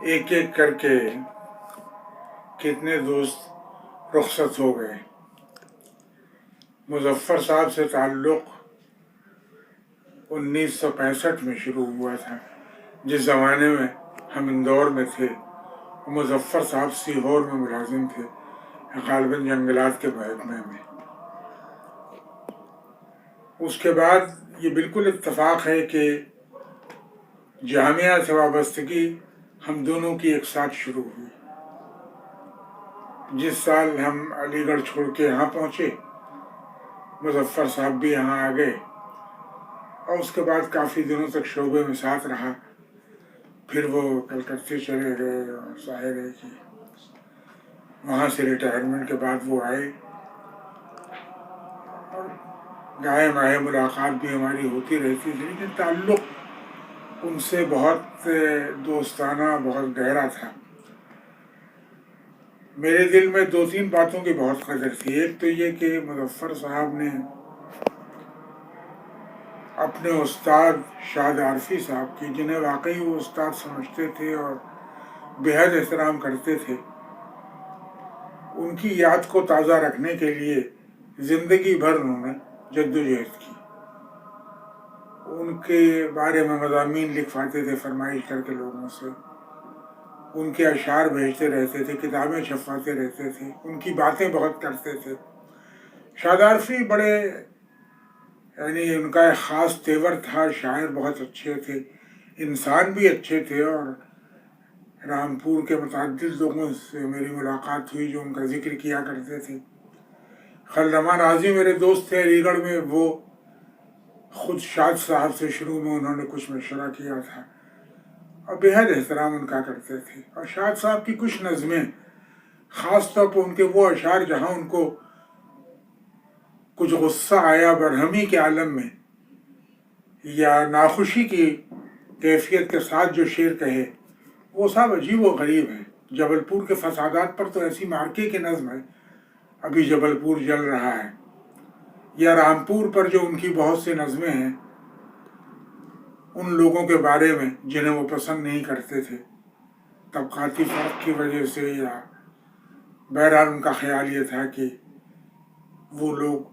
ایک ایک کر کے کتنے دوست رخصت ہو گئے۔ مظفر صاحب سے تعلق 1965 میں شروع ہوا تھا، جس زمانے میں ہم اندور میں تھے۔ مظفر صاحب سیہور میں ملازم تھے، غالباً جنگلات کے محکمے میں۔ اس کے بعد یہ بالکل اتفاق ہے کہ جامعہ سے وابستگی ہم دونوں کی ایک ساتھ شروع ہوئی۔ جس سال ہم علی گڑھ چھوڑ کے یہاں پہنچے، مظفر صاحب بھی یہاں آ گئے، اور اس کے بعد کافی دنوں تک شعبے میں ساتھ رہا۔ پھر وہ کلکتے چلے گئے، اور ظاہر ہے کہ وہاں سے ریٹائرمنٹ کے بعد وہ آئے، اور گاہے ماہے ملاقات بھی ہماری ہوتی رہتی تھی، لیکن تعلق ان سے بہت دوستانہ، بہت گہرا تھا۔ میرے دل میں دو تین باتوں کی بہت قدر تھی۔ ایک تو یہ کہ مظفر صاحب نے اپنے استاد شاد عارفی صاحب کی، جنہیں واقعی وہ استاد سمجھتے تھے اور بےحد احترام کرتے تھے، ان کی یاد کو تازہ رکھنے کے لیے زندگی بھر انہوں نے جدوجہد کی۔ ان کے بارے میں مضامین لکھواتے تھے فرمائش کر کے لوگوں سے، ان کے اشعار بھیجتے رہتے تھے، کتابیں چھپواتے رہتے تھے، ان کی باتیں بہت کرتے تھے۔ شاد عارفی بڑے، یعنی ان کا ایک خاص تیور تھا، شاعر بہت اچھے تھے، انسان بھی اچھے تھے، اور رامپور کے متعدد لوگوں سے میری ملاقات ہوئی جو ان کا ذکر کیا کرتے تھے۔ خلرمان اعظم میرے دوست تھے علی گڑھ میں، وہ خود شاد صاحب سے شروع میں انہوں نے کچھ مشورہ کیا تھا، اور بےحد احترام ان کا کرتے تھے۔ اور شاد صاحب کی کچھ نظمیں، خاص طور پر ان کے وہ اشعار جہاں ان کو کچھ غصہ آیا برہمی کے عالم میں، یا ناخوشی کی کیفیت کے ساتھ جو شعر کہے، وہ سب عجیب و غریب ہے۔ جبل پور کے فسادات پر تو ایسی مارکے کی نظم ہے، ابھی جبل پور جل رہا ہے، یا رامپور پر جو ان کی بہت سی نظمیں ہیں، ان لوگوں کے بارے میں جنہیں وہ پسند نہیں کرتے تھے، طبقاتی فرق کی وجہ سے، یا بہرحال ان کا خیال یہ تھا کہ وہ لوگ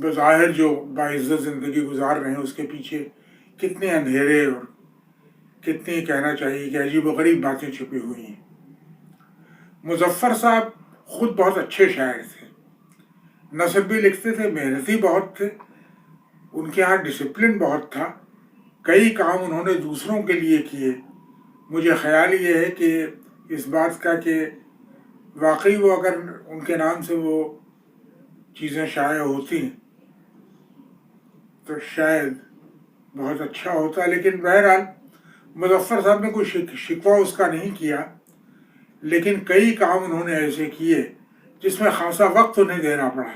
بظاہر جو باعزت زندگی گزار رہے ہیں اس کے پیچھے کتنے اندھیرے اور کتنی کہنا چاہیے کہ عجیب و غریب باتیں چھپی ہوئی ہیں۔ مظفر صاحب خود بہت اچھے شاعر تھے، نثر بھی لکھتے تھے، محنتی بہت تھے، ان کے ہاں ڈسپلن بہت تھا، کئی کام انہوں نے دوسروں کے لیے کیے۔ مجھے خیال یہ ہے کہ اس بات کا کہ واقعی وہ اگر ان کے نام سے وہ چیزیں شائع ہوتی تو شاید بہت اچھا ہوتا، لیکن بہرحال مظفر صاحب نے کوئی شکوہ اس کا نہیں کیا، لیکن کئی کام انہوں نے ایسے کیے جس میں خاصا وقت انہیں دینا پڑا،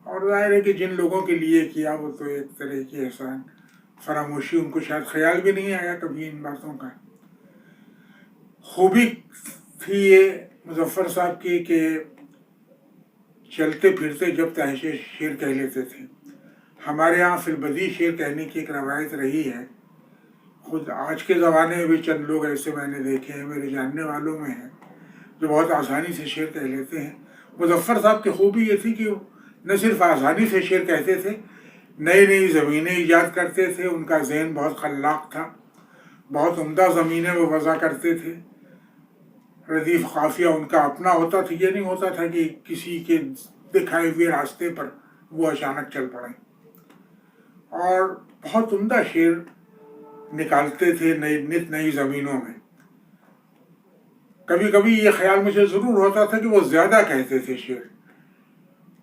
اور ظاہر ہے کہ جن لوگوں کے لیے کیا وہ تو ایک طرح کی احسان فراموشی، ان کو شاید خیال بھی نہیں آیا کبھی ان باتوں کا۔ خوبی تھی یہ مظفر صاحب کی کہ چلتے پھرتے جب تحشے شعر کہہ لیتے تھے۔ ہمارے ہاں فی البدیہہ شعر کہنے کی ایک روایت رہی ہے، خود آج کے زمانے میں بھی چند لوگ ایسے میں نے دیکھے ہیں، میرے جاننے والوں میں ہیں، جو بہت آسانی سے شعر کہہ لیتے ہیں۔ مظفر صاحب کی خوبی یہ تھی کہ وہ نہ صرف آسانی سے شعر کہتے تھے، نئی نئی زمینیں ایجاد کرتے تھے، ان کا ذہن بہت خلاق تھا، بہت عمدہ زمینیں وہ وضع کرتے تھے، ردیف قافیہ ان کا اپنا ہوتا تھا، یہ نہیں ہوتا تھا کہ کسی کے دکھائے ہوئے راستے پر وہ اچانک چل پڑیں، اور بہت عمدہ شعر نکالتے تھے نت نئی زمینوں میں۔ کبھی کبھی یہ خیال مجھے ضرور ہوتا تھا کہ وہ زیادہ کہتے تھے شعر،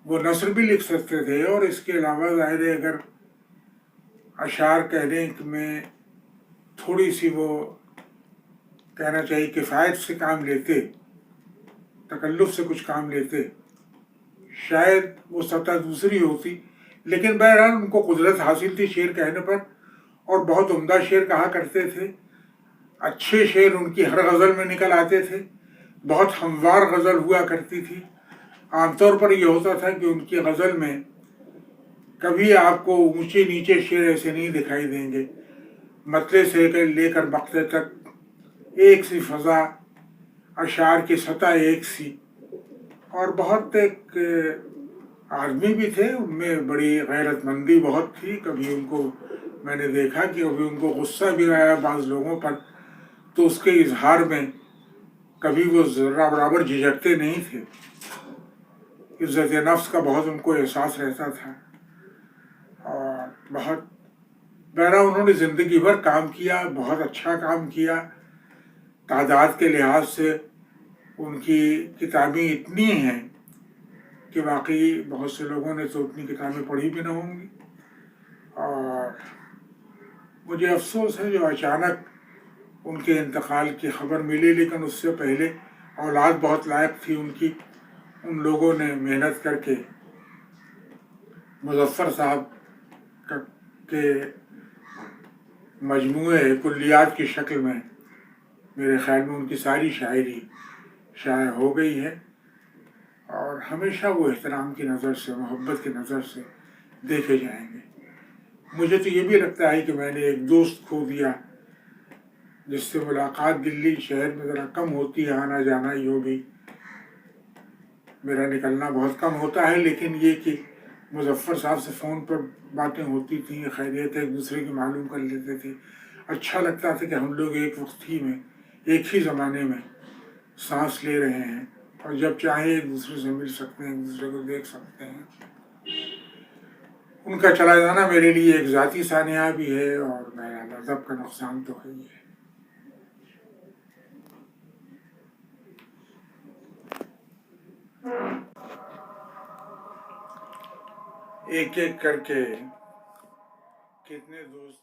وہ نثر بھی لکھ سکتے تھے، اور اس کے علاوہ ظاہر ہے اگر اشعار کہنے میں تھوڑی سی وہ کہنا چاہیے کفایت سے کام لیتے، تکلف سے کچھ کام لیتے، شاید وہ سطح دوسری ہوتی، لیکن بہرحال ان کو قدرت حاصل تھی شعر کہنے پر، اور بہت عمدہ شعر کہا کرتے تھے۔ اچھے شعر ان کی ہر غزل میں نکل آتے تھے، بہت ہموار غزل ہوا کرتی تھی۔ عام طور پر یہ ہوتا تھا کہ ان کی غزل میں کبھی آپ کو اونچے نیچے شعر ایسے نہیں دکھائی دیں گے، مطلع سے لے کر مقطع تک ایک سی فضا، اشعار کی سطح ایک سی، اور بہت ایک آدمی بھی تھے، ان میں بڑی غیرت مندی بہت تھی. کبھی ان کو میں نے دیکھا کہ کبھی ان کو غصہ بھی آیا بعض لوگوں پر، تو اس کے اظہار میں کبھی وہ ذرہ برابر جھجکتے نہیں تھے. عزت نفس کا بہت ان کو احساس رہتا تھا، اور بہت بہرحال انہوں نے زندگی بھر کام کیا، بہت اچھا کام کیا. تعداد کے لحاظ سے ان کی کتابیں اتنی ہیں کہ واقعی بہت سے لوگوں نے تو اتنی کتابیں پڑھی بھی نہ ہوں گی. اور مجھے افسوس ہے جو اچانک ان کے انتقال کی خبر ملی، لیکن اس سے پہلے اولاد بہت لائق تھی ان کی. ان لوگوں نے محنت کر کے مظفر صاحب کے مجموعے کلیات کی شکل میں میرے خیال میں ان کی ساری شاعری شائع ہو گئی ہے، اور ہمیشہ وہ احترام کی نظر سے، محبت کی نظر سے دیکھے جائیں گے. مجھے تو یہ بھی لگتا ہے کہ میں نے ایک دوست کھو دیا جس سے ملاقات دلی شہر میں ذرا کم ہوتی ہے، آنا جانا یوں بھی میرا نکلنا بہت کم ہوتا ہے، لیکن یہ کہ مظفر صاحب سے فون پر باتیں ہوتی تھیں، خیریت ایک دوسرے کی معلوم کر لیتے تھے. اچھا لگتا تھا کہ ہم لوگ ایک وقت ہی میں، ایک ہی زمانے میں سانس لے رہے ہیں، اور جب چاہیں ایک دوسرے سے مل سکتے ہیں، ایک دوسرے کو دیکھ سکتے ہیں. ان کا چلا جانا میرے لیے ایک ذاتی سانحہ بھی ہے، اور میرا ادب کا نقصان تو ہے ہی ہے. ایک ایک کر کے کتنے دوست